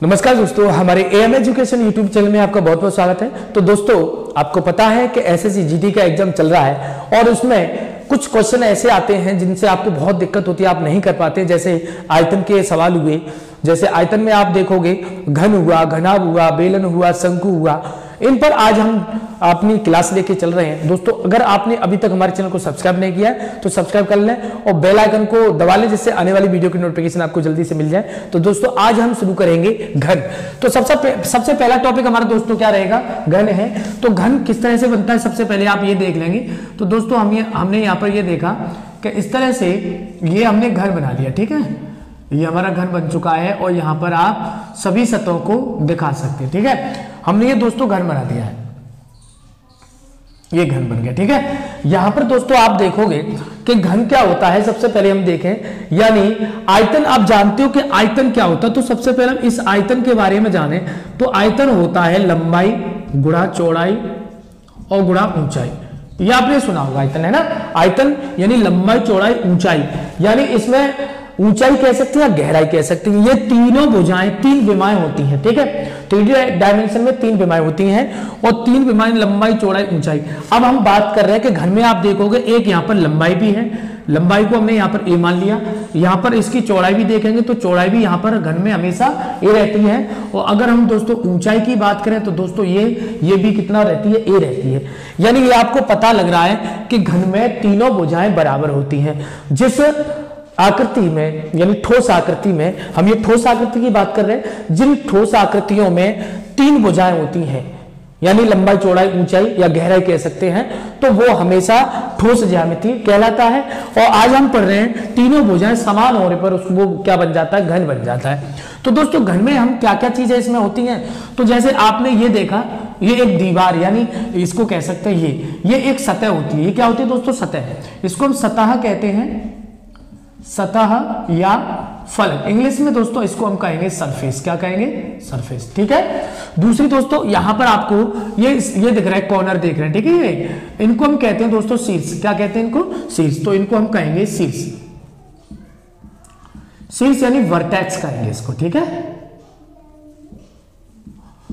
नमस्कार दोस्तों, हमारे एएम एजुकेशन यूट्यूब चैनल में आपका बहुत बहुत स्वागत है। तो दोस्तों, आपको पता है कि एसएससी जीडी का एग्जाम चल रहा है और उसमें कुछ क्वेश्चन ऐसे आते हैं जिनसे आपको बहुत दिक्कत होती है, आप नहीं कर पाते। जैसे आयतन के सवाल हुए, जैसे आयतन में आप देखोगे घन हुआ, घनाभ हुआ, बेलन हुआ, शंकु हुआ, इन पर आज हम अपनी क्लास लेके चल रहे हैं। दोस्तों, अगर आपने अभी तक हमारे चैनल को सब्सक्राइब नहीं किया है तो सब्सक्राइब कर लें और बेल आइकन को दबा लें, जिससे आने वाली वीडियो की नोटिफिकेशन आपको जल्दी से मिल जाए। तो दोस्तों, आज हम शुरू करेंगे घन। तो सबसे पहला टॉपिक हमारा दोस्तों क्या रहेगा? घन है। तो घन किस तरह से बनता है सबसे पहले आप ये देख लेंगे। तो दोस्तों, हमने यहाँ पर ये देखा कि इस तरह से ये हमने घन बना लिया, ठीक है। ये हमारा घन बन चुका है और यहाँ पर आप सभी सतहों को दिखा सकते हैं, ठीक है। हमने ये दोस्तों घन बना दिया है, ये घन बन गया, ठीक है। यहां पर दोस्तों आप देखोगे कि घन क्या होता है। सबसे पहले हम देखें, यानी आयतन। आप जानते हो कि आयतन क्या होता है, तो सबसे पहले हम इस आयतन के बारे में जाने। तो आयतन होता है लंबाई गुणा चौड़ाई और गुणा ऊंचाई। ये आपने सुना होगा, आयतन है ना। आयतन यानी लंबाई, चौड़ाई, ऊंचाई। यानी इसमें ऊंचाई कह सकते हैं, गहराई कह सकते हैं। ये तीनों भुजाएं, तीन विमाएं होती हैं, ठीक है। 3D डायमेंशन में तीन विमाएं होती हैं और तीन विमाएं लंबाई, चौड़ाई, ऊंचाई। अब हम बात कर रहे हैं कि घन में आप देखोगे एक यहाँ पर लंबाई भी है, लंबाई को हमने यहाँ पर ए मान लिया। यहाँ पर इसकी चौड़ाई भी देखेंगे तो चौड़ाई भी यहाँ पर घन में हमेशा ए रहती है। और अगर हम दोस्तों ऊंचाई की बात करें तो दोस्तों ये भी कितना रहती है? ए रहती है। यानी ये आपको पता लग रहा है कि घन में तीनों भुजाएं बराबर होती हैं। जिस आकृति में, यानी ठोस आकृति में, हम ये ठोस आकृति की बात कर रहे हैं, जिन ठोस आकृतियों में तीन भुजाएं होती हैं, यानी लंबाई, चौड़ाई, ऊंचाई या गहराई कह सकते हैं, तो वो हमेशा ठोस ज्यामिति कहलाता है। और आज हम पढ़ रहे हैं तीनों भुजाएं समान होने पर वो क्या बन जाता है? घन बन जाता है। तो दोस्तों, घन में हम क्या क्या चीजें इसमें होती हैं? तो जैसे आपने ये देखा, ये एक दीवार, यानी इसको कह सकते हैं ये एक सतह होती है। ये क्या होती है दोस्तों? सतह। इसको हम सतह कहते हैं, सतह या फलक। इंग्लिश में दोस्तों इसको हम कहेंगे सरफेस। क्या कहेंगे? सरफेस, ठीक है। दूसरी दोस्तों, यहां पर आपको ये दिख रहा है, कॉर्नर देख रहे हैं, ठीक है। ये इनको हम कहते हैं दोस्तों शीर्ष। क्या कहते हैं इनको? शीर्ष। तो इनको हम कहेंगे शीर्ष। शीर्ष यानी वर्टेक्स कहेंगे इसको, ठीक है।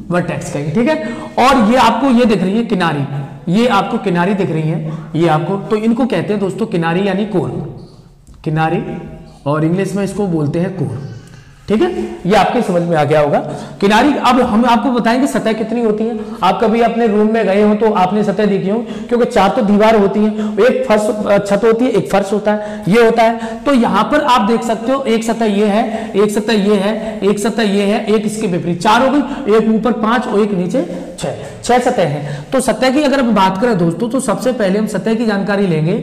वर्टेक्स कहेंगे, ठीक है। और ये आपको ये दिख रही है किनारी, ये आपको किनारी दिख रही है, ये आपको, तो इनको कहते हैं दोस्तों किनारी यानी कोण, किनारी, और इंग्लिश में इसको बोलते हैं कोण, ठीक है। ये आपके समझ में आ गया होगा किनारी। अब हम आपको बताएंगे सतह कितनी होती है। आप कभी अपने रूम में गए हो तो आपने सतह देखी हो, क्योंकि चार तो दीवार होती है, एक फर्श छत होती है, एक फर्श होता है, ये होता है। तो यहां पर आप देख सकते हो एक सतह ये है, एक सतह ये है, एक सतह ये है, एक इसके विपरीत, चार हो गई, एक ऊपर 5 और एक नीचे 6 सतह है। तो सतह की अगर हम बात करें दोस्तों, तो सबसे पहले हम सतह की जानकारी लेंगे।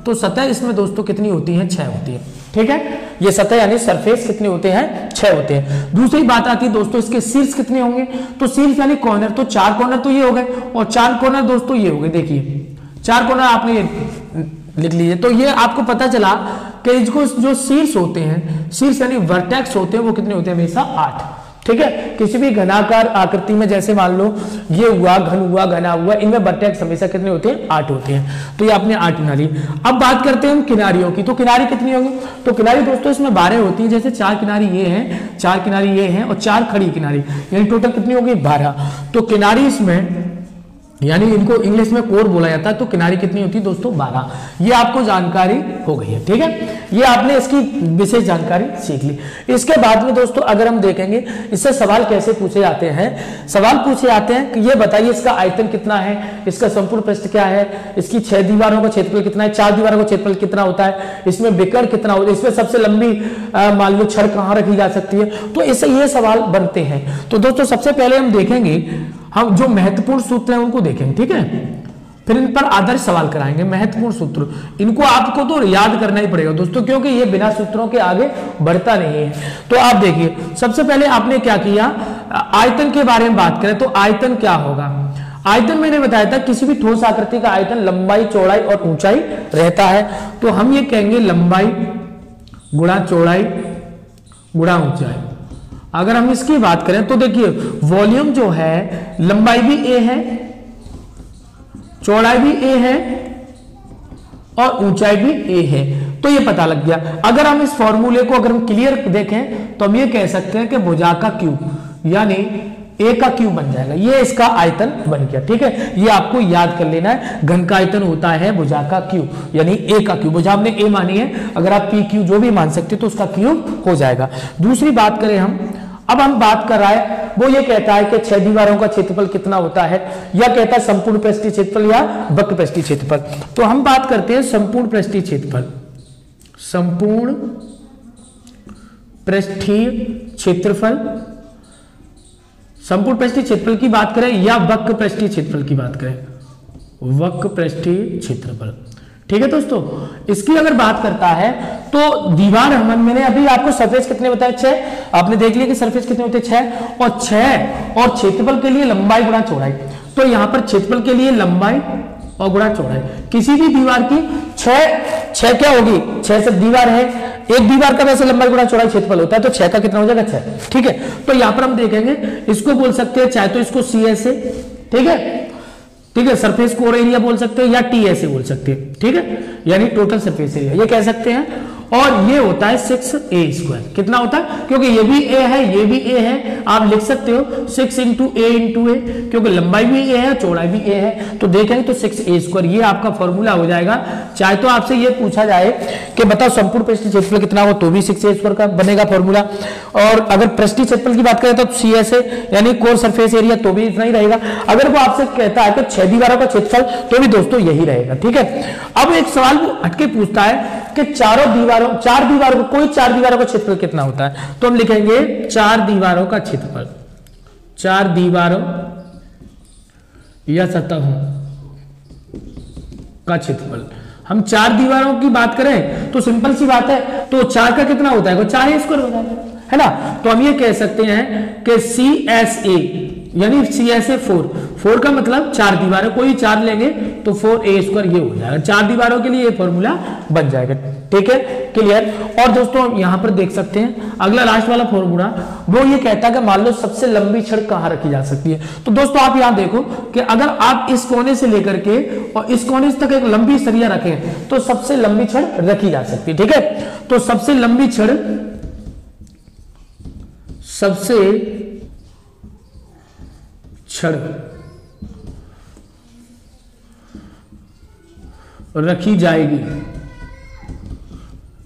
तो सतह इसमें दोस्तों कितनी होती है? 6 होती है, ठीक है। ये सतह यानी सरफेस कितने होते हैं? 6 होते हैं। दूसरी बात आती है दोस्तों इसके शीर्ष कितने होंगे? तो शीर्ष यानी कॉर्नर, तो 4 कॉर्नर तो ये हो गए और 4 कॉर्नर दोस्तों ये हो गए। देखिए 4 कॉर्नर आपने ये लिख लीजिए। तो ये आपको पता चला कि इसको जो शीर्ष होते हैं, शीर्ष यानी वर्टेक्स होते हैं, वो कितने होते हैं? हमेशा 8, ठीक है। किसी भी घनाकार आकृति में, जैसे मान लो ये हुआ, घन हुआ, घना हुआ, इनमें वर्टेक्स हमेशा कितने होते हैं? 8 होते हैं। तो ये आपने 8 बना ली। अब बात करते हैं हम किनारियों की। तो किनारी कितनी होगी? तो किनारी दोस्तों इसमें 12 होती है। जैसे 4 किनारी ये है, 4 किनारी ये है और 4 खड़ी किनारी, यानी टोटल कितनी होगी? 12। तो किनारी इसमें, यानी इनको इंग्लिश में कोर बोला जाता है। तो किनारी कितनी होती है दोस्तों? 12। ये आपको जानकारी हो गई है, ठीक है। ये आपने इसकी विशेष जानकारी सीख ली। इसके बाद में दोस्तों अगर हम देखेंगे इससे सवाल कैसे पूछे जाते हैं। सवाल पूछे जाते हैं कि ये बताइए इसका आयतन कितना है, इसका संपूर्ण पृष्ठ क्या है, इसकी 6 दीवारों का क्षेत्रफल कितना है, 4 दीवारों का क्षेत्रफल कितना होता है, इसमें विकर्ण कितना होता है, इसमें सबसे लंबी मान लो छड़ कहाँ रखी जा सकती है। तो इससे ये सवाल बनते हैं। तो दोस्तों सबसे पहले हम देखेंगे, हम जो महत्वपूर्ण सूत्र हैं उनको देखेंगे, ठीक है। फिर इन पर आदर्श सवाल कराएंगे। महत्वपूर्ण सूत्र इनको आपको तो याद करना ही पड़ेगा दोस्तों, क्योंकि ये बिना सूत्रों के आगे बढ़ता नहीं है। तो आप देखिए, सबसे पहले आपने क्या किया, आयतन के बारे में बात करें तो आयतन क्या होगा। आयतन मैंने बताया था किसी भी ठोस आकृति का आयतन लंबाई, चौड़ाई और ऊंचाई रहता है। तो हम ये कहेंगे लंबाई गुणा चौड़ाई गुणा ऊंचाई। अगर हम इसकी बात करें तो देखिए वॉल्यूम जो है, लंबाई भी ए है, चौड़ाई भी ए है और ऊंचाई भी ए है। तो ये पता लग गया। अगर हम इस फॉर्मूले को अगर हम क्लियर देखें तो हम ये कह सकते हैं कि भुजा का क्यूब, यानी ए का क्यूब बन जाएगा, ये इसका आयतन बन गया। ठीक है, ये आपको याद कर लेना है। घन का आयतन होता है भुजा का क्यूब, यानी ए का क्यूब। भुजा हमने ए मानी है, अगर आप पी क्यू जो भी मान सकते तो उसका क्यूब हो जाएगा। दूसरी बात करें हम, अब हम बात कर रहा है, वो ये कहता है कि 6 दीवारों का क्षेत्रफल कितना होता है, या कहता है संपूर्ण पृष्ठीय क्षेत्रफल या वक्र पृष्ठीय क्षेत्रफल। तो हम बात करते हैं संपूर्ण पृष्ठीय क्षेत्रफल। संपूर्ण पृष्ठीय क्षेत्रफल, संपूर्ण पृष्ठीय क्षेत्रफल की बात करें या वक्र पृष्ठीय क्षेत्रफल की बात करें, वक्र पृष्ठीय क्षेत्रफल। ठीक है दोस्तों, इसकी अगर बात करता है तो दीवार मैंने अभी आपको सरफेस कितने बताए, 6। आपने देख लिया कि सरफेस कितने होते हैं, 6 और 6 और क्षेत्रफल के लिए लंबाई गुणा चौड़ाई। तो यहां पर क्षेत्रफल के लिए लंबाई और गुणा चौड़ाई, किसी भी दीवार की 6 क्या होगी, 6 से दीवार है, एक दीवार का वैसे लंबाई गुणा चौड़ाई क्षेत्रफल होता है, तो 6 का कितना हो जाएगा, 6। ठीक है, तो यहां पर हम देखेंगे, इसको बोल सकते हैं चाहे तो इसको सी ऐसे, ठीक है, सरफेस कोर एरिया बोल सकते हैं या टी ऐसे बोल सकते हैं। ठीक है, यानी टोटल सरफेस एरिया ये कह सकते हैं। और ये होता है 6a²। कितना होता है, क्योंकि ये भी a है ये भी a है, आप लिख सकते हो 6 × a, क्योंकि लंबाई भी a है चौड़ाई भी a है, तो देखेंगे तो 6a², ये आपका फॉर्मूला हो जाएगा। चाहे तो आपसे ये पूछा जाए कि बताओ संपूर्ण पृष्ठीय क्षेत्रफल कितना हो, तो भी 6a² का बनेगा फॉर्मूला। और अगर पृष्ठीय क्षेत्रफल की बात करें तो सी ऐसे, यानी कोर सरफेस एरिया, तो भी इतना ही रहेगा। अगर वो आपसे कहता है कि 6 दीवारों का क्षेत्रफल, तो भी दोस्तों यही रहेगा। ठीक है, अब एक सवाल हटके पूछता है कि 4 दीवारों कोई 4 दीवारों का क्षेत्रफल कितना होता है, तो हम लिखेंगे 4 दीवारों का क्षेत्रफल, 4 दीवारों या सतहों का क्षेत्रफल। हम 4 दीवारों की बात करें तो सिंपल सी बात है, तो 4 का कितना होता है, वो 4a² हो जाएगा, है ना। तो हम ये कह सकते हैं कि CSA यानी CSA 4 का मतलब 4 दीवारें, कोई 4 लेंगे तो 4a² ये हो जाएगा। 4 दीवारों के लिए ये फॉर्मूला बन जाएगा। ठीक है, क्लियर। और दोस्तों यहां पर देख सकते हैं अगला लास्ट वाला फॉर्मूला, वो ये कहता है कि मान लो सबसे लंबी छड़ कहां रखी जा सकती है। तो दोस्तों आप यहां देखो कि अगर आप इस कोने से लेकर के और इस कोने तक एक लंबी सरिया रखें तो सबसे लंबी छड़ रखी जा सकती है। ठीक है, तो सबसे लंबी छड़ रखी जाएगी,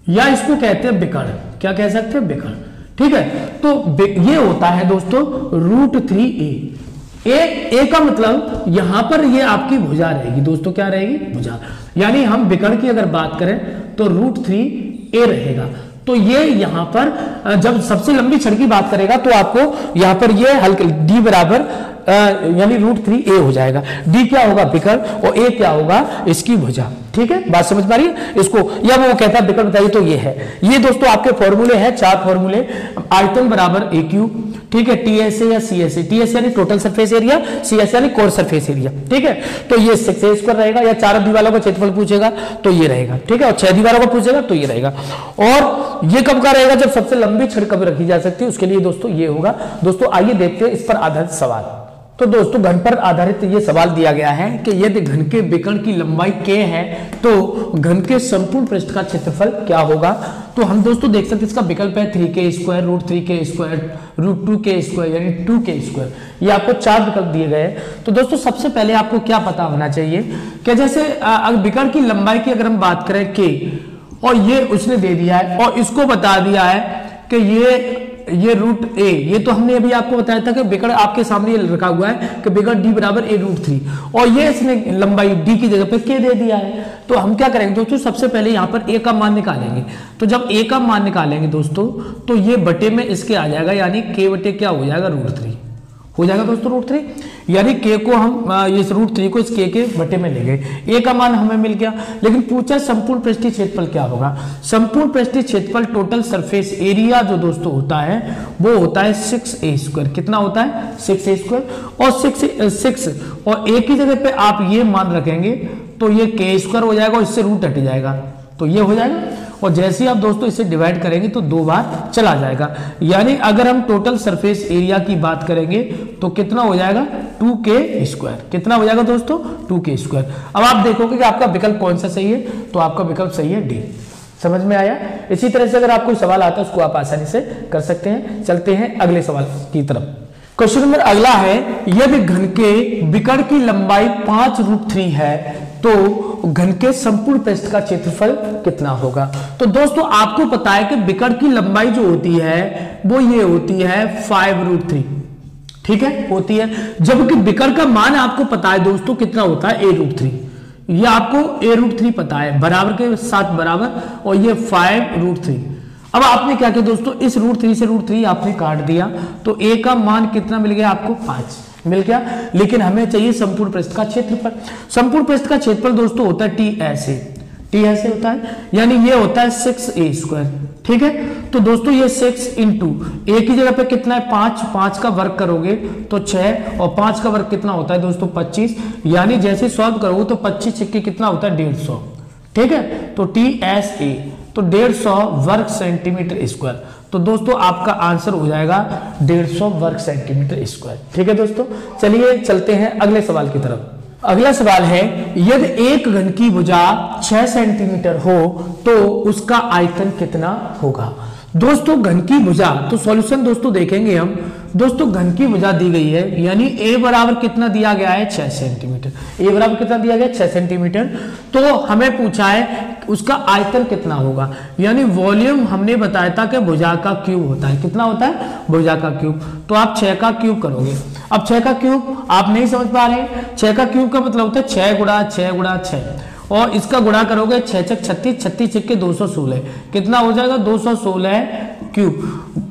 या इसको कहते हैं बिकड़। क्या कह सकते हैं, बिकड़। ठीक है, तो ये होता है दोस्तों √3a। ए का मतलब यहां पर ये आपकी भुजा रहेगी दोस्तों, क्या रहेगी, भुजा। यानी हम बिकड़ की अगर बात करें तो √3a रहेगा। तो ये यहां पर जब सबसे लंबी छड़ की बात करेगा तो आपको यहां पर ये हल्के d बराबर यानी √3a हो जाएगा। d क्या होगा, बिकड़, और a क्या होगा, इसकी भुजा। ठीक है, बात समझ पा रही है इसको, या वो कहता है बिकड़ बताइए, तो ये है। ये दोस्तों आपके फॉर्मूले हैं, 4 फॉर्मूले। आयतन बराबर a³, ठीक है, TSA या CSA, TSA यानी टोटल सरफेस एरिया, CSA यानी कोर सरफेस एरिया। ठीक है, तो ये 6a² रहेगा, या 4 दीवारों का क्षेत्रफल पूछेगा तो ये रहेगा। ठीक है, और 6 दीवारों का पूछेगा तो ये रहेगा। और ये कब का रहेगा, जब सबसे लंबी छड़ कब रखी जा सकती है, उसके लिए दोस्तों ये होगा। दोस्तों आइए देखते हैं इस पर आधारित सवाल। तो दोस्तों घन पर आधारित ये सवाल दिया गया है कि यदि घन के बिकड़ की लंबाई k है तो घन के संपूर्ण पृष्ठ का क्षेत्रफल क्या होगा। तो हम दोस्तों देख सकते हैं इसका विकल्प है 3k², √3k², √2k² यानी 2k²। ये आपको 4 विकल्प दिए गए। तो दोस्तों सबसे पहले आपको क्या पता होना चाहिए कि जैसे बिकड़ की लंबाई की अगर हम बात करें k, और ये उसने दे दिया है और इसको बता दिया है कि ये √a, ये तो हमने अभी आपको बताया था कि बिकड़ आपके सामने ये रखा हुआ है कि बिकड़ d बराबर a√3, और ये इसने लंबाई d की जगह पे k दे दिया है। तो हम क्या करेंगे दोस्तों, सबसे पहले यहाँ पर a का मान निकालेंगे। तो जब a का मान निकालेंगे दोस्तों तो ये बटे में इसके आ जाएगा, यानी k बटे क्या हो जाएगा, √3 हो जाएगा दोस्तों, √3। यानी k को हम इस √3 को इस k के बटे में ले गए, a का मान हमें मिल गया। लेकिन पूछा संपूर्ण पृष्ठीय क्षेत्रफल क्या होगा। संपूर्ण पृष्ठीय क्षेत्रफल टोटल सरफेस एरिया जो दोस्तों होता है वो होता है 6a²। कितना होता है, 6a²। और 6 और a की जगह पे आप ये मान रखेंगे तो ये k² हो जाएगा और इससे रूट हट जाएगा तो ये हो जाएगा। और जैसे ही आप दोस्तों इसे डिवाइड करेंगे तो 2 बार चला जाएगा। यानी अगर हम टोटल सरफेस एरिया की बात करेंगे तो कितना हो जाएगा, 2k²। कितना हो जाएगा दोस्तों, 2k²। अब आप देखोगे कि आपका विकल्प कौन सा सही है, तो आपका विकल्प सही है डी। समझ में आया। इसी तरह से अगर आपको सवाल आता है उसको आप आसानी से कर सकते हैं। चलते हैं अगले सवाल की तरफ। क्वेश्चन नंबर अगला है, यदि घन के विकर्ण की लंबाई 5√3 है तो घन के संपूर्ण पृष्ठ का क्षेत्रफल कितना होगा। तो दोस्तों आपको पता है कि विकर्ण की लंबाई जो होती है वो ये होती है 5√3, ठीक है, होती है। जबकि विकर्ण का मान आपको पता है दोस्तों कितना होता है a√3, ये आपको a√3 पता है, बराबर के साथ बराबर, और ये 5√3। अब आपने क्या किया दोस्तों, इस √3 से √3 आपने काट दिया तो a का मान कितना मिल गया आपको, 5 मिल गया। लेकिन हमें चाहिए संपूर्ण पृष्ठ का क्षेत्रफल। संपूर्ण पृष्ठ का क्षेत्रफल दोस्तों होता है टी ऐसे होता है, यानी ये होता है 6a², ठीक है। तो दोस्तों ये 6 इंटू a की जगह पे कितना है 5 का वर्ग करोगे तो 6, और 5 का वर्ग कितना होता है दोस्तों 25, यानी जैसे सॉल्व करोगे तो 25 छक्के कितना होता है 150, ठीक है। तो TSA तो 150 वर्ग सेंटीमीटर स्क्वायर। तो दोस्तों आपका आंसर हो जाएगा 150 वर्ग सेंटीमीटर स्क्वायर, ठीक है दोस्तों। चलिए चलते हैं अगले सवाल की तरफ। अगला सवाल है, यदि एक घन की भुजा 6 सेंटीमीटर हो तो उसका आयतन कितना होगा। दोस्तों घन की भुजा, तो सॉल्यूशन दोस्तों देखेंगे हम। दोस्तों घन की भुजा दी गई है, यानी a बराबर कितना दिया गया है 6 सेंटीमीटर, a बराबर कितना दिया गया 6 सेंटीमीटर। तो हमें पूछा है उसका आयतन कितना होगा, यानी वॉल्यूम हमने बताया था कि भुजा का क्यूब होता है, कितना होता है भुजा का क्यूब। तो आप 6 का क्यूब करोगे। अब 6 का क्यूब आप नहीं समझ पा रहे हैं, 6 का क्यूब का मतलब होता है 6 गुणा 6 गुणा 6, और इसका गुणा करोगे 6 छक 36, 36 छक्के 216, कितना हो जाएगा 216 क्यूब।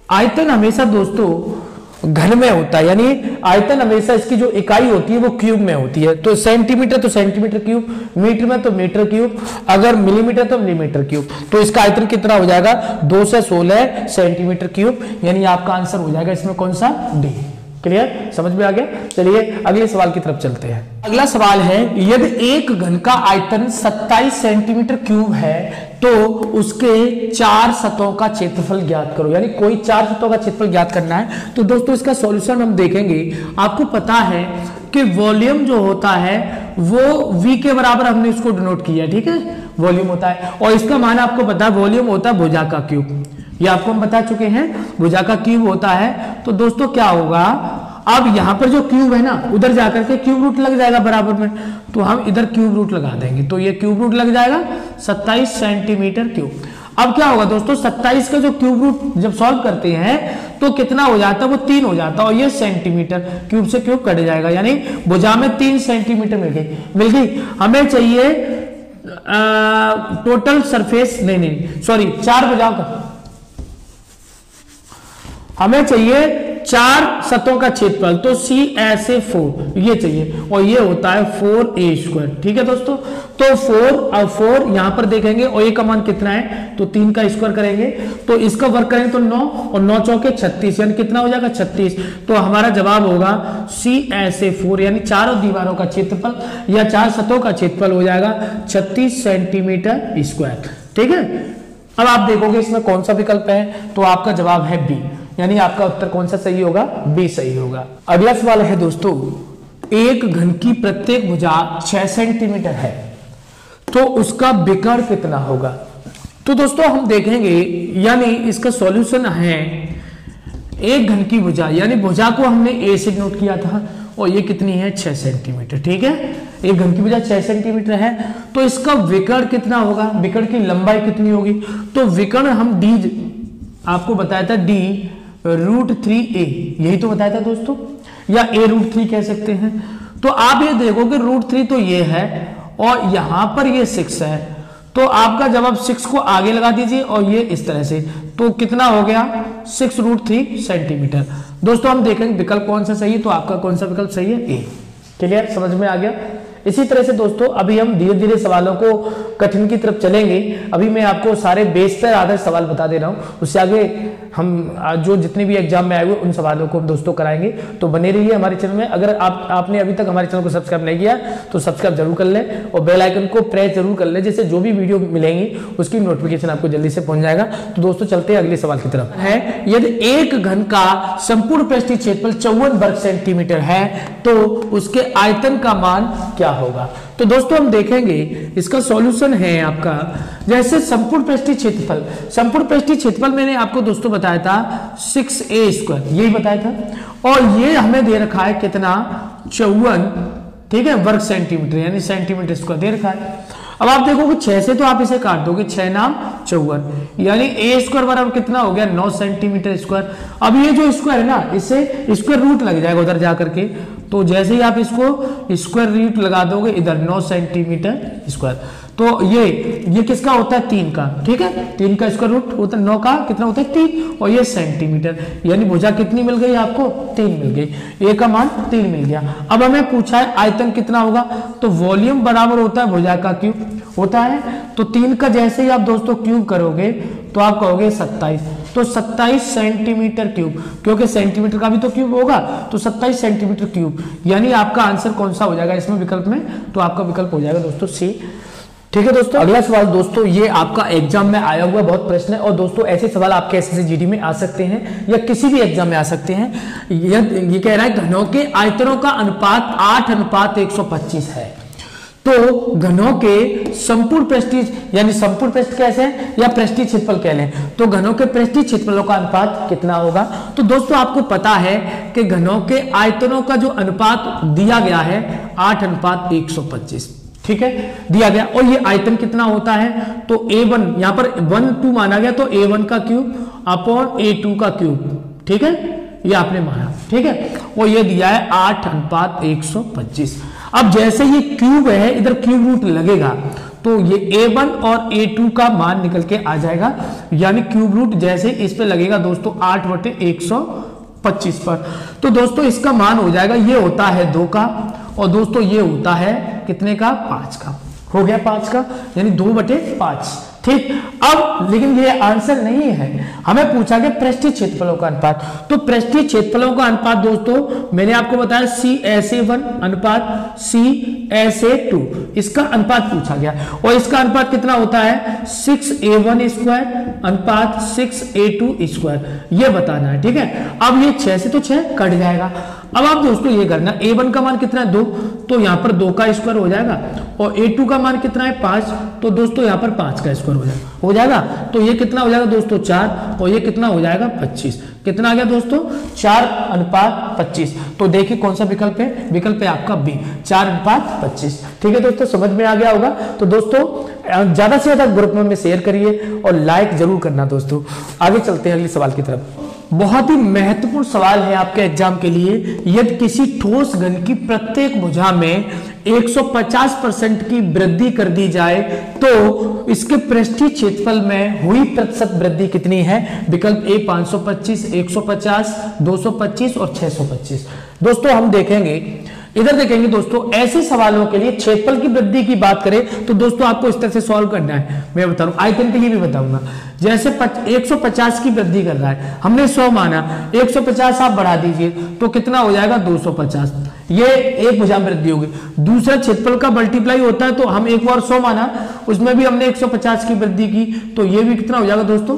आयतन हमेशा दोस्तों घन में होता है, यानी आयतन हमेशा इसकी जो इकाई होती है वो क्यूब में होती है। तो सेंटीमीटर तो सेंटीमीटर क्यूब, मीटर में तो मीटर क्यूब, अगर मिलीमीटर तो मिलीमीटर क्यूब। तो इसका आयतन कितना हो जाएगा 216 सेंटीमीटर क्यूब, यानी आपका आंसर हो जाएगा इसमें कौन सा, डी। क्लियर, समझ में आ गया। चलिए अगले सवाल की तरफ चलते हैं। अगला सवाल है, यदि एक घन का आयतन 27 सेंटीमीटर क्यूब है तो उसके 4 सतहों का क्षेत्रफल ज्ञात करो, यानी कोई 4 सतहों का क्षेत्रफल ज्ञात करना है। तो दोस्तों इसका सॉल्यूशन हम देखेंगे। आपको पता है कि वॉल्यूम जो होता है वो v के बराबर हमने इसको डिनोट किया, ठीक है, वॉल्यूम होता है। और इसका मान आपको पता है वॉल्यूम होता है भुजा का क्यूब, ये आपको हम बता चुके हैं, भुजा का क्यूब होता है। तो दोस्तों क्या होगा, अब यहां पर जो क्यूब है ना उधर जाकर के क्यूब रूट लग जाएगा बराबर में, तो हम इधर क्यूब रूट लगा देंगे, तो ये क्यूब रूट लग जाएगा 27 सेंटीमीटर क्यूब। अब क्या होगा दोस्तों, 27 का जो क्यूब रूट जब सॉल्व करते हैं तो कितना हो जाता है, वो 3 हो जाता है, और ये सेंटीमीटर, क्यूब से क्यूब कट जाएगा, यानी भुजा में 3 सेंटीमीटर मिल गई। हमें चाहिए टोटल सरफेस, नहीं सॉरी 4 भुजाओं का, हमें चाहिए 4 सतहों का क्षेत्रफल, तो CSA4 ये चाहिए, और ये होता है 4a², ठीक है दोस्तों। तो 4 यहां पर देखेंगे, और a का मान कितना है, तो 3 का स्क्वायर करेंगे, तो इसका वर्ग करेंगे तो 9, और 9 चौके 36, यानी कितना हो जाएगा 36। तो हमारा जवाब होगा CSA4, यानी चारों दीवारों का क्षेत्रफल या 4 सतहों का क्षेत्रफल हो जाएगा 36 सेंटीमीटर स्क्वायर, ठीक है। अब आप देखोगे इसमें कौन सा विकल्प है, तो आपका जवाब है बी, यानी आपका उत्तर कौन सा सही होगा, बी सही होगा। अगला सवाल है दोस्तों, एक घन की प्रत्येक भुजा 6 सेंटीमीटर है तो उसका विकर्ण कितना होगा। तो दोस्तों हम देखेंगे, यानी इसका सॉल्यूशन है, एक घन की भुजा, यानी भुजा को हमने ए से नोट किया था, और ये कितनी है 6 सेंटीमीटर, ठीक है। एक घन की भुजा 6 सेंटीमीटर है, तो इसका विकर्ण कितना होगा, विकर्ण की लंबाई कितनी होगी। तो विकर्ण हम डी, आपको बताया था डी √3a, यही तो बताया था दोस्तों, या a√3 कह सकते हैं। तो आप ये देखोगे √3 तो ये है, और यहां पर ये 6 है, तो आपका जवाब 6 को आगे लगा दीजिए, और ये इस तरह से, तो कितना हो गया 6√3 सेंटीमीटर। दोस्तों हम देखेंगे विकल्प कौन सा सही है, तो आपका कौन सा विकल्प सही है, ए। क्लियर, समझ में आ गया। इसी तरह से दोस्तों अभी हम धीरे धीरे सवालों को कठिन की तरफ चलेंगे। अभी मैं आपको सारे बेस पर आधारित सवाल बता दे रहा हूं, उससे आगे हम जो जितने भी एग्जाम में आए हुए उन सवालों को हम दोस्तों कराएंगे। तो बने रहिए हमारे चैनल में। अगर आपने अभी तक हमारे चैनल को सब्सक्राइब नहीं किया तो सब्सक्राइब जरूर कर लें, और बेल आइकन को प्रेस जरूर कर लें, जिससे जो भी वीडियो मिलेंगी उसकी नोटिफिकेशन आपको जल्दी से पहुंच जाएगा। तो दोस्तों चलते हैं अगले सवाल की तरफ। है, यदि एक घन का संपूर्ण पृष्ठीय क्षेत्रफल 54 वर्ग सेंटीमीटर है तो उसके आयतन का मान क्या होगा। तो दोस्तों हम देखेंगे इसका सॉल्यूशन है आपका, जैसे संपूर्ण पृष्ठीय क्षेत्रफल, संपूर्ण पृष्ठीय क्षेत्रफल मैंने आपको दोस्तों बताया था 6a², यही बताया था, और ये हमें दे रखा है कितना 54, ठीक है, वर्ग सेंटीमीटर यानी सेंटीमीटर स्क्वायर दे रखा है। अब आप देखोगे 6 से तो आप इसे काट दोगे, 6 नाम 54 यानी a² बराबर कितना हो गया 9 सेंटीमीटर स्क्वायर। अब ये जो स्क्वायर है ना, इससे स्क्वायर रूट लग जाएगा उधर जाकर के, तो जैसे ही आप इसको स्क्वायर रूट लगा दोगे इधर 9 सेंटीमीटर स्क्वायर, तो ये किसका होता है 3 का, ठीक है, 3 का स्क्वायर रूट होता है 9 का कितना होता है 3, और ये सेंटीमीटर, यानी भुजा कितनी मिल गई आपको 3 मिल गई, a का मान 3 मिल गया। अब हमें पूछा है आयतन कितना होगा, तो वॉल्यूम बराबर होता है भुजा का क्यूब होता है, तो 3 का जैसे ही आप दोस्तों क्यूब करोगे तो आप कहोगे 27, तो 27 सेंटीमीटर क्यूब, क्योंकि सेंटीमीटर का भी तो क्यूब होगा, तो 27 सेंटीमीटर क्यूब, यानी आपका आंसर कौन सा हो जाएगा इसमें विकल्प में, तो आपका विकल्प हो जाएगा दोस्तों सी। ठीक है दोस्तों, अगला सवाल दोस्तों, ये आपका एग्जाम में आया हुआ बहुत प्रश्न है, और दोस्तों ऐसे सवाल आपके एसएससी जीडी में आ सकते हैं या किसी भी एग्जाम में आ सकते हैं। ये कह रहा है घनों के आयतनों का अनुपात 8:125 है, तो घनों के संपूर्ण पृष्ठीय यानी संपूर्ण पृष्ठ कैसे है या पृष्ठीय क्षेत्रफल कह लें, तो घनों के पृष्ठीय क्षेत्रफलों का अनुपात कितना होगा। तो दोस्तों आपको पता है कि घनों के आयतनों का जो अनुपात दिया गया है 8:125, ठीक है, दिया गया, और ये आयतन कितना होता है, तो a1 यहां पर 1 2 माना गया, तो a1 का क्यूब अपॉन a2 का क्यूब, ठीक है, ये आपने माना, ठीक है, और ये दिया है 8:125। अब जैसे ये क्यूब है, इधर क्यूब रूट लगेगा, तो ये a1 और a2 का मान निकल के आ जाएगा, यानी क्यूब रूट जैसे इस पे लगेगा दोस्तों 8/125 पर, तो दोस्तों इसका मान हो जाएगा, ये होता है 2 का, और दोस्तों ये होता है कितने का 5 का, हो गया 5 का, यानी 2/5, ठीक। अब लेकिन ये आंसर नहीं है, हमें पूछा गया पृष्ठीय क्षेत्रफलों का अनुपात, तो पृष्ठीय क्षेत्रफलों का अनुपात दोस्तों मैंने आपको बताया CSA1 अनुपात CSA2, इसका अनुपात पूछा गया, और इसका अनुपात कितना होता है 6a1² अनुपात 6a2², ये बताना है, ठीक है। अब ये 6 से तो 6 कट जाएगा, अब आप दोस्तों ये करना, a1 का मान कितना है 2, तो यहां पर 2 का स्क्वायर हो जाएगा, और a2 का मान कितना है 5, तो दोस्तों यहां पर 5 का स्क्वायर हो जाएगा, तो ये कितना हो जाएगा दोस्तों 4, और ये कितना हो जाएगा 25, कितना आ गया दोस्तों 4:25। तो देखिए कौन सा विकल्प है, विकल्प है आपका बी 4:25, ठीक है दोस्तों, समझ में आ गया होगा। तो दोस्तों ज्यादा से ज्यादा ग्रुप में शेयर करिए और लाइक जरूर करना दोस्तों। आगे चलते हैं अगले सवाल की तरफ। बहुत ही महत्वपूर्ण सवाल है आपके एग्जाम के लिए, यदि किसी ठोस घन की प्रत्येक भुजा में 150% की वृद्धि कर दी जाए तो इसके पृष्ठीय क्षेत्रफल में हुई प्रतिशत वृद्धि कितनी है, विकल्प ए 525, 150, 225 और 625। दोस्तों हम देखेंगे, इधर देखेंगे दोस्तों, ऐसे सवालों के लिए क्षेत्रफल की वृद्धि की बात करें तो दोस्तों आपको इस तरह से सॉल्व करना है, मैं बता रहा हूं, आयतन के लिए भी बताऊंगा। जैसे 150 की वृद्धि कर रहा है, हमने 100 माना, 150 आप बढ़ा दीजिए तो कितना हो जाएगा 250, ये एक भुजा में वृद्धि होगी। दूसरा क्षेत्रफल का मल्टीप्लाई होता है, तो हम एक बार 100 माना, उसमें भी हमने 150 की वृद्धि की, तो ये भी कितना हो जाएगा दोस्तों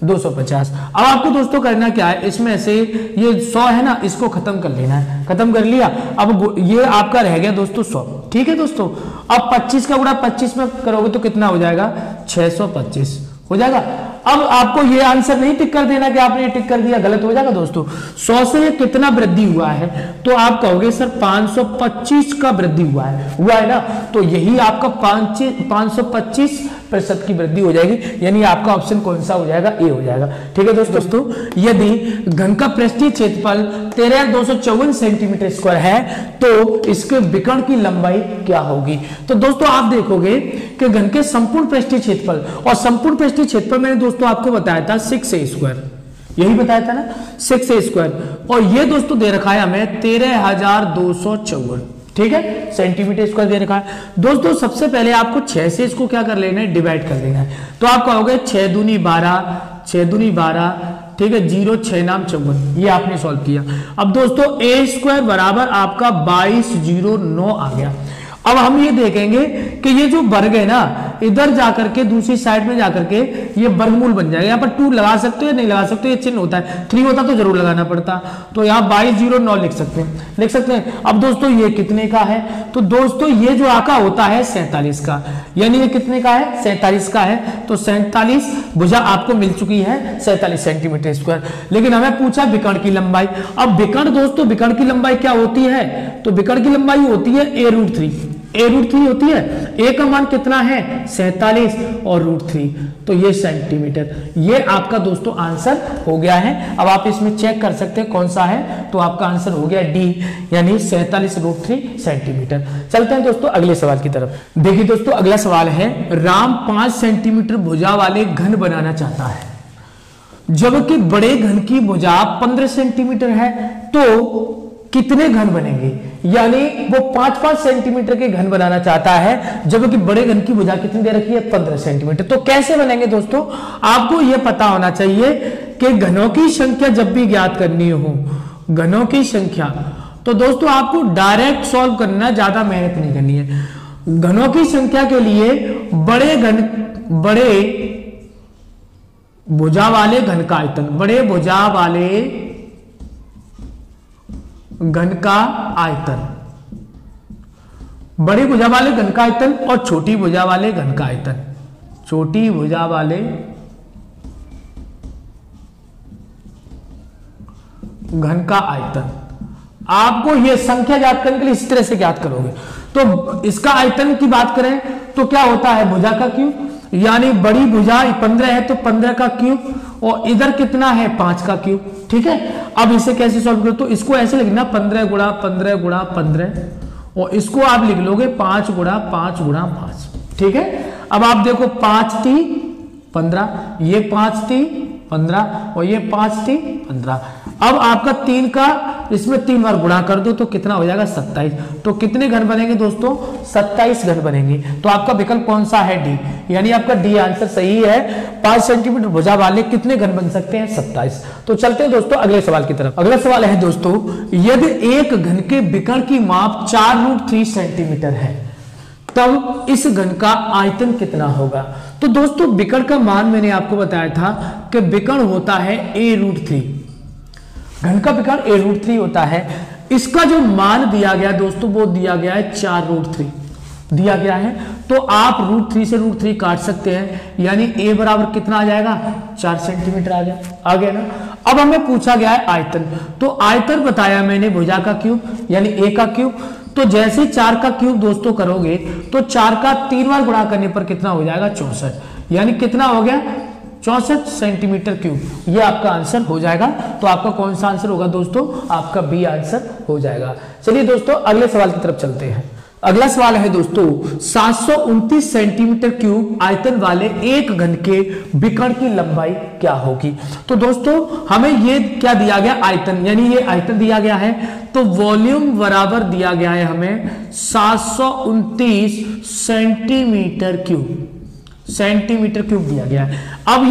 250। अब आपको दोस्तों करना क्या है, इसमें से ये 100 है ना, इसको खत्म कर लेना है, खत्म कर लिया, अब ये आपका रह गया दोस्तों 100, ठीक है दोस्तों। अब 25 का गुणा 25 में करोगे तो कितना हो जाएगा 625 हो जाएगा। अब आपको ये आंसर नहीं टिक कर देना कि आपने ये टिक कर दिया, गलत हो जाएगा दोस्तों। 100 से ये कितना वृद्धि हुआ है, तो आप कहोगे सर 525 का वृद्धि हुआ है ना, तो यही आपका 525% की वृद्धि हो जाएगी, यानी आपका ऑप्शन कौन सा हो जाएगा, ए हो जाएगा, ठीक है दोस्तों। यदि घन का पृष्ठीय क्षेत्रफल 13,254 सेंटीमीटर स्क्वायर है तो इसके विकर्ण की लंबाई क्या होगी। तो दोस्तों आप देखोगे कि घन के संपूर्ण पृष्ठीय क्षेत्रफल, और संपूर्ण पृष्ठीय क्षेत्रफल मैंने दोस्तों आपको बताया था 6a², यही बताया था ना 6a², और ये दोस्तों दे रखा है हमें 13,254, ठीक है, सेंटीमीटर स्क्वायर दे रखा है। दोस्तों सबसे पहले आपको 6 से इसको क्या कर लेना है, डिवाइड कर देना है, तो आप कहोगे 6 दूनी 12, 6 दूनी 12, ठीक है, 0 6 नाम 54, ये आपने सॉल्व किया। अब दोस्तों a² बराबर आपका 2209 आ गया। अब हम ये देखेंगे कि ये जो वर्ग है ना, इधर जाकर के दूसरी साइड में जाकर के ये वर्गमूल बन जाएगा। यहाँ पर 2 लगा सकते हो या नहीं लगा सकते हो, ये चिन्ह होता है, 3 होता तो जरूर लगाना पड़ता। तो यहाँ 2209 लिख सकते हैं। अब दोस्तों ये कितने का है, तो दोस्तों ये जो आका होता है 47 का, यानी ये कितने का है, 47 का है। तो 47 भुजा आपको मिल चुकी है 47 सेंटीमीटर स्क्वायर। लेकिन हमें पूछा विकर्ण की लंबाई। अब विकर्ण दोस्तों, विकर्ण की लंबाई क्या होती है, तो विकर्ण की लंबाई होती है a√3, a√3 होती है। a का मान कितना है 47 और √3, तो ये सेंटीमीटर। ये आपका दोस्तों आंसर हो गया है। अब आप इसमें चेक कर सकते हैं कौन सा है, तो आपका आंसर हो गया डी, यानी 47√3 सेंटीमीटर। चलते हैं दोस्तों अगले सवाल की तरफ। देखिए दोस्तों अगला सवाल है, राम 5 सेंटीमीटर भुजा वाले घन बनाना चाहता है, जबकि बड़े घन की भुजा 15 सेंटीमीटर है, तो कितने घन बनेंगे। यानी वो 5-5 सेंटीमीटर के घन बनाना चाहता है, जबकि बड़े घन की भुजा कितनी दे रखी है 15 सेंटीमीटर। तो कैसे बनेंगे दोस्तों, आपको यह पता होना चाहिए कि घनों की संख्या जब भी ज्ञात करनी हो, घनों की संख्या, तो दोस्तों आपको डायरेक्ट सॉल्व करना, ज्यादा मेहनत नहीं करनी है। घनों की संख्या के लिए बड़े भुजा वाले घन का आयतन, बड़े भुजा वाले घन का आयतन, बड़ी भुजा वाले घन का आयतन और छोटी भुजा वाले घन का आयतन, छोटी भुजा वाले घन का आयतन। आपको यह संख्या ज्ञात करने के लिए इस तरह से ज्ञात करोगे। तो इसका आयतन की बात करें तो क्या होता है, भुजा का क्यूब, यानी बड़ी भुजा 15 है तो 15 का क्यूब, और इधर कितना है 5 का क्यूब। ठीक है, अब इसे कैसे सॉल्व करो, तो इसको ऐसे लिखना 15 गुणा 15 गुणा 15, और इसको आप लिख लोगे 5 गुणा 5 गुणा 5। ठीक है, अब आप देखो 5 टी 15, ये 5 टी 15 और ये 5 टी 15। अब आपका 3 का इसमें 3 बार गुणा कर दो तो कितना हो जाएगा 27। तो कितने घन बनेंगे दोस्तों, 27 घन बनेंगे। तो आपका विकल्प कौन सा है, डी, यानी आपका डी आंसर सही है। 5 सेंटीमीटर भुजा वाले कितने घन बन सकते हैं, 27। तो चलते हैं दोस्तों अगले सवाल की तरफ। अगला सवाल है दोस्तों, यदि एक घन के विकर्ण की माप 4√3 सेंटीमीटर है, तब इस घन का आयतन कितना होगा। तो दोस्तों विकर्ण का मान मैंने आपको बताया था कि विकर्ण होता है a√3, घन का विकर्ण a√3 होता है। इसका जो मान दिया गया दोस्तों वो दिया गया है 4√3 दिया गया है। तो आप √3 से √3 काट सकते हैं, यानी a बराबर कितना आ जाएगा 4 सेंटीमीटर आ गया ना। अब हमें पूछा गया है आयतन, तो आयतन बताया मैंने भुजा का क्यूब यानी a का क्यूब। तो जैसे 4 का क्यूब दोस्तों करोगे तो 4 का 3 बार गुणा करने पर कितना हो जाएगा 64, यानी कितना हो गया 64 सेंटीमीटर क्यूब। ये आपका आंसर हो जाएगा। तो आपका कौन सा आंसर होगा दोस्तों, आपका बी आंसर हो जाएगा। चलिए दोस्तों अगले सवाल की तरफ चलते हैं। अगला सवाल है दोस्तों, 729 सेंटीमीटर क्यूब आयतन वाले एक घन के विकर्ण की लंबाई क्या होगी। तो दोस्तों हमें ये क्या दिया गया, आयतन, यानी ये आयतन दिया गया है। तो वॉल्यूम बराबर दिया गया है हमें 729 सेंटीमीटर क्यूब दिया गया है। अब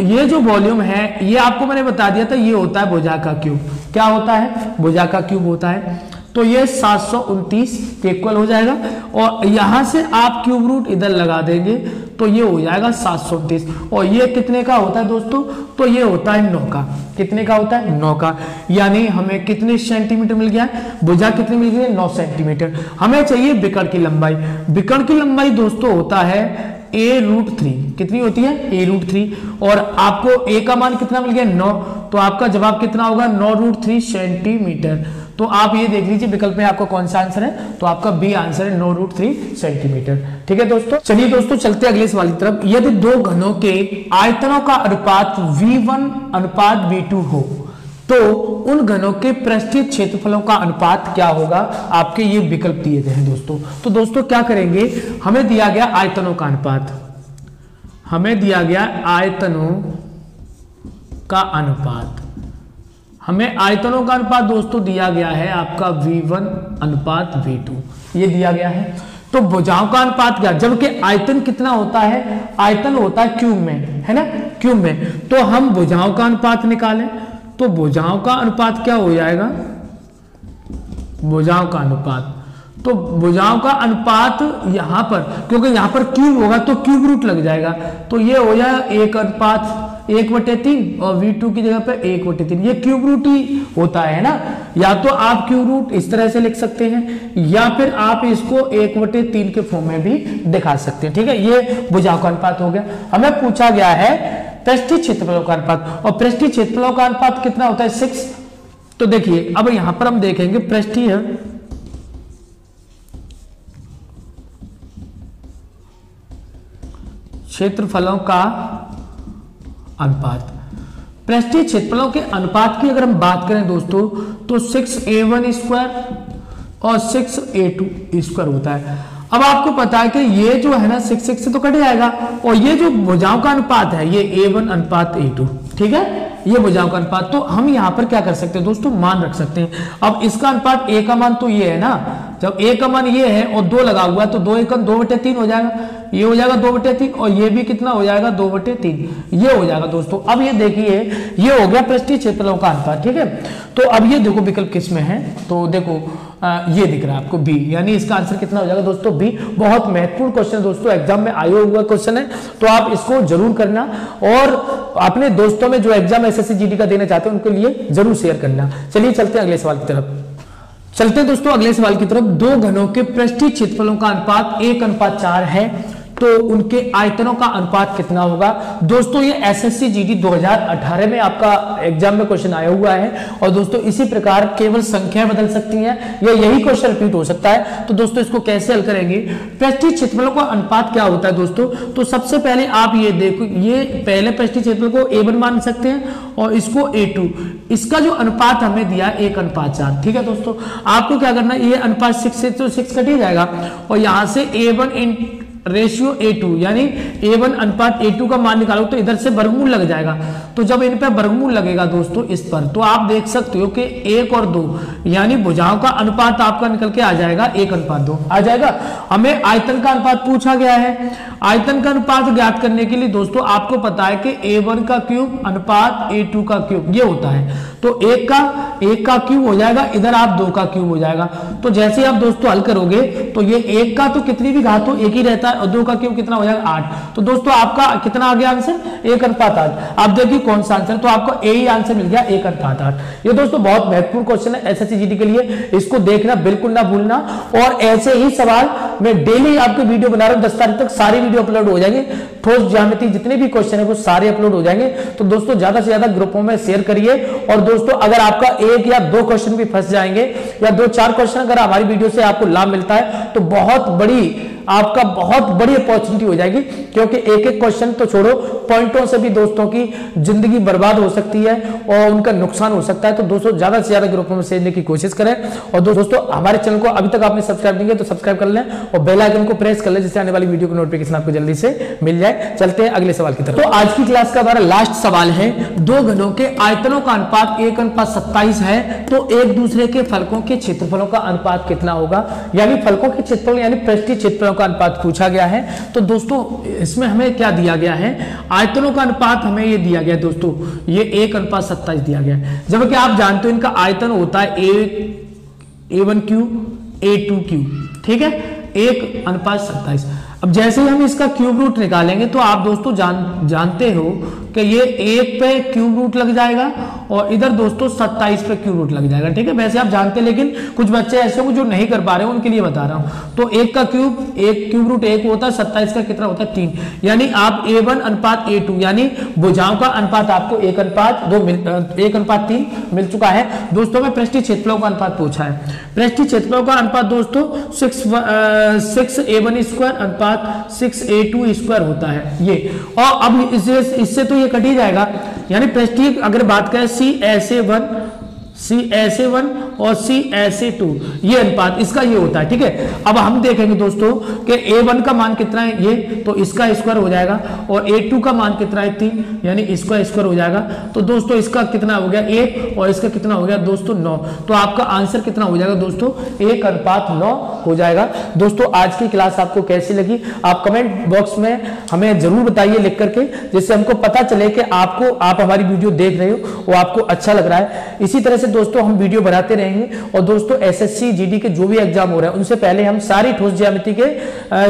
ये जो वॉल्यूम है ये आपको मैंने बता दिया था, ये होता है भुजा का क्यूब। क्या होता है, भुजा का क्यूब होता है। तो ये 729 इक्वल हो जाएगा, और यहां से आप क्यूब रूट इधर लगा देंगे तो ये हो जाएगा 729। और ये कितने का होता है दोस्तों, तो ये होता है 9 का। कितने का होता है 9 का, यानी हमें कितने सेंटीमीटर मिल गया, भुजा कितनी मिल गई 9 सेंटीमीटर। हमें चाहिए विकर्ण की लंबाई। विकर्ण की लंबाई दोस्तों होता है a√3। कितनी होती है a√3, और आपको a का मान कितना मिल गया 9, तो आपका जवाब कितना होगा 9√3 सेंटीमीटर। तो आप ये देख लीजिए विकल्प में आपका कौन सा आंसर है, तो आपका बी आंसर है 9√3 सेंटीमीटर। ठीक है दोस्तों, चलिए दोस्तों चलते अगले सवाल की तरफ। यदि दो घनों के आयतनों का अनुपात v1 अनुपात v2 हो, तो उन घनों के पृष्ठीय क्षेत्रफलों का अनुपात क्या होगा। आपके ये विकल्प दिए गए हैं दोस्तों। तो दोस्तों क्या करेंगे, हमें दिया गया आयतनों का अनुपात, हमें दिया गया आयतनों का अनुपात, हमें आयतनों का अनुपात दोस्तों दिया गया है आपका v1 अनुपात v2, ये दिया गया है। तो भुजाओं का अनुपात क्या, जबकि आयतन कितना होता है, आयतन होता है क्यूब में, है ना, क्यूब में। तो हम भुजाओं का अनुपात निकालें, तो भुजाओं का अनुपात क्या हो जाएगा, भुजाओं का अनुपात, तो भुजाओं का अनुपात यहां पर, क्योंकि यहां पर क्यूब होगा तो क्यूब रूट लग जाएगा, तो ये हो जाएगा 1:1/3 और V2 की जगह पे 1/3। ये क्यूब रूट ही होता है ना, या तो आप क्यूब रूट इस तरह से लिख सकते हैं या फिर आप इसको 1/3 के फॉर्म में भी दिखा सकते हैं। ठीक है, ये भुजाओं का अनुपात हो गया। हमें पूछा गया है पृष्ठीय क्षेत्रफलों का अनुपात, और पृष्ठीय क्षेत्रफलों का अनुपात कितना होता है 6। तो देखिए अब यहां पर हम देखेंगे पृष्ठीय क्षेत्रफलों का अनुपात। पृष्ठीय क्षेत्रफलों के अनुपात की अगर हम बात करें दोस्तों तो 6a1² और 6a2² होता है। अब आपको पता है कि ये जो है ना 6 से तो कट जाएगा, और ये जो भुजाओं का अनुपात है ये a1:a2, ठीक है, ये भुजाओं का अनुपात। तो हम यहां पर क्या कर सकते हैं दोस्तों, मान रख सकते हैं। अब इसका अनुपात a का मान तो ये है ना, जब a का मान ये है और 2 लगा हुआ है तो 2/3 हो जाएगा, ये हो जाएगा 2/3 और ये भी कितना हो जाएगा 2/3, ये हो जाएगा दोस्तों। अब ये देखिए ये हो गया पृष्ठीय क्षेत्रफलों का अनुपात। ठीक है, तो अब ये देखो विकल्प किस में है, तो देखो ये दिख रहा है आपको बी, यानी इसका आंसर कितना हो जाएगा दोस्तों बी। बहुत महत्वपूर्ण क्वेश्चन है दोस्तों, एग्जाम में आया हुआ क्वेश्चन है, तो आप इसको जरूर करना और अपने दोस्तों में जो एग्जाम एसएससी जीडी का देना चाहते हैं उनके लिए जरूर शेयर करना। चलिए चलते हैं अगले सवाल की तरफ। चलते हैं दोस्तों अगले सवाल की तरफ। दो घनों के पृष्ठीय क्षेत्रफलों का अनुपात 1:4 है, तो उनके आयतनों का अनुपात कितना होगा। दोस्तों ये एसएससी जीडी 2018 में आपका एग्जाम में क्वेश्चन आया हुआ है, और दोस्तों इसी प्रकार केवल संख्याएं बदल सकती हैं या यही क्वेश्चन रिपीट हो सकता है। तो दोस्तों इसको कैसे हल करेंगे, पृष्ठीय क्षेत्रफलों का अनुपात क्या होता है दोस्तों। तो सबसे पहले आप ये देखो, ये पहले पृष्ठीय क्षेत्रफल को a1 मान सकते हैं और इसको a2, इसका जो अनुपात हमें दिया 1:4। ठीक है दोस्तों, आपको क्या करना है, ये अनुपात 6 से तो 6 कट ही जाएगा, और यहां से a1 रेशियो a2 यानी a1:a2 का मान निकालो तो इधर से वर्गमूल लग जाएगा। तो जब इन पे वर्गमूल लगेगा दोस्तों इस पर, तो आप देख सकते हो कि 1 और 2 यानी भुजाओं का अनुपात आपका निकल के आ जाएगा 1:2 आ जाएगा। हमें आयतन का अनुपात पूछा गया है। आयतन का अनुपात ज्ञात करने के लिए दोस्तों आपको पता है कि a1 का क्यूब अनुपात a2 का क्यूब ये होता है, तो 1 का क्यूब हो जाएगा, इधर आप 2 का क्यूब हो जाएगा। तो जैसे आप दोस्तों हल करोगे तो ये 1 का तो कितनी भी घात हो एक ही रहता है, और 2 का क्यूब कितना हो जाएगा 8। तो दोस्तों आपका कितना आ गया आंसर 1:8। आप देखिए कौन सा आंसर, तो आपको ए ही आंसर मिल गया 1:8। ये दोस्तों बहुत महत्वपूर्ण क्वेश्चन है एसएससी जीडी के लिए, इसको देखना बिल्कुल ना भूलना। और ऐसे ही सवाल मैं डेली आपके वीडियो बना रहा हूं, 10 तारीख तक सारी वीडियो अपलोड हो जाएंगे। ठोस ज्यामिति जितने भी क्वेश्चन है वो सारे अपलोड हो जाएंगे। तो दोस्तों ज्यादा से ज्यादा ग्रुपों में शेयर करिए। और दोस्तों अगर आपका 1 या 2 क्वेश्चन भी फंस जाएंगे या 2-4 क्वेश्चन अगर हमारी वीडियो से आपको लाभ मिलता है तो बहुत बड़ी अपॉर्चुनिटी हो जाएगी, क्योंकि एक क्वेश्चन तो छोड़ो, पॉइंटों से भी दोस्तों की जिंदगी बर्बाद हो सकती है और उनका नुकसान हो सकता है। तो दोस्तों ज्यादा से ज्यादा ग्रुपों में शेयर की कोशिश करें। और दोस्तों हमारे चैनल को अभी तक आपने सब्सक्राइब नहीं किया तो सब्सक्राइब कर लें और बेल आइकन को प्रेस कर लें, जिससे आने वाली वीडियो की नोटिफिकेशन आपको जल्दी से मिल जाए। चलते हैं अगले सवाल की तरफ। तो आज की क्लास का हमारा लास्ट सवाल है, दो घनों के आयतनों का अनुपात 1:27 है, तो एक दूसरे के फलकों के क्षेत्रफलों का अनुपात कितना होगा। यानी फलकों के क्षेत्रफल यानी पृष्ठीय क्षेत्रफलों का अनुपात पूछा गया है। तो दोस्तों इसमें हमें क्या दिया गया है, आयतनों का अनुपात हमें ये दिया गया दोस्तों, ये 1:27 दिया गया है। जबकि आप जानते हो इनका आयतन होता है a1 क्यूब a2 क्यूब, ठीक है, 1:27। अब जैसे ही हम इसका क्यूब रूट निकालेंगे तो आप दोस्तों जानते हो कि ये 1 पे क्यूब रूट लग जाएगा और इधर दोस्तों 27 पे क्यूब रूट लग जाएगा। ठीक है, वैसे आप जानते हैं, लेकिन कुछ बच्चे ऐसे होंगे जो नहीं कर पा रहे हैं, उनके लिए बता रहा हूं। तो 1 का क्यूब रूट 1 होता है, 27 का कितना होता है 3। यानी आप a1:a2 यानी भुजाओं का अनुपात आपको 1:3 मिल चुका है। दोस्तों में पृष्ठीय क्षेत्रफलों का अनुपात पूछा है। पृष्ठीय क्षेत्रफलों का अनुपात दोस्तों 6a1² अनुपात 6a2² होता है ये। और अब इससे तो ये कट ही जाएगा, यानी पृष्ठीय अगर बात करें CSA1 और CSA2 ये अनुपात इसका ये होता है। ठीक है, अब हम देखेंगे दोस्तों कि A1 का मान कितना है, ये तो इसका स्क्वायर हो जाएगा, और A2 का मान कितना है 3 यानी इसका स्क्वायर हो जाएगा। तो दोस्तों इसका कितना हो गया 1 और इसका कितना हो गया दोस्तों 9। तो आपका आंसर कितना हो जाएगा दोस्तों 1:9 हो जाएगा। दोस्तों आज की क्लास आपको कैसी लगी आप कमेंट बॉक्स में हमें जरूर बताइए लिख करके, जिससे हमको पता चले कि आप हमारी वीडियो देख रहे हो वो आपको अच्छा लग रहा है। इसी तरह से दोस्तों हम वीडियो बनाते रहेंगे और दोस्तों एसएससी जीडी के जो भी एग्जाम हो रहे हैं उनसे पहले हम सारी ठोस ज्यामिति के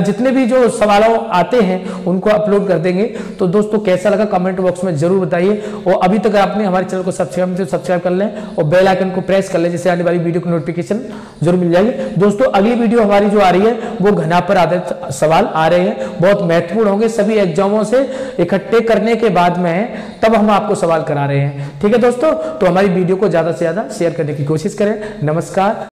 जितने भी जो सवाल आते हैं उनको अपलोड कर देंगे। तो दोस्तों कैसा लगा कमेंट बॉक्स में जरूर बताइए, और अभी तक आपने हमारे चैनल को सब्सक्राइब कर लें और बेल आइकन को प्रेस कर लें, जिससे आने वाली वीडियो की नोटिफिकेशन जरूर मिल जाएगी। दोस्तों अगली वीडियो हमारी जो आ रही है वो घना पर आधारित सवाल आ रहे हैं, बहुत महत्वपूर्ण होंगे, सभी एग्जामों से इकट्ठे करने के बाद में है तब हम आपको सवाल करा रहे हैं। ठीक है दोस्तों, तो हमारी वीडियो को ज्यादा से ज्यादा शेयर करने की कोशिश करें। नमस्कार।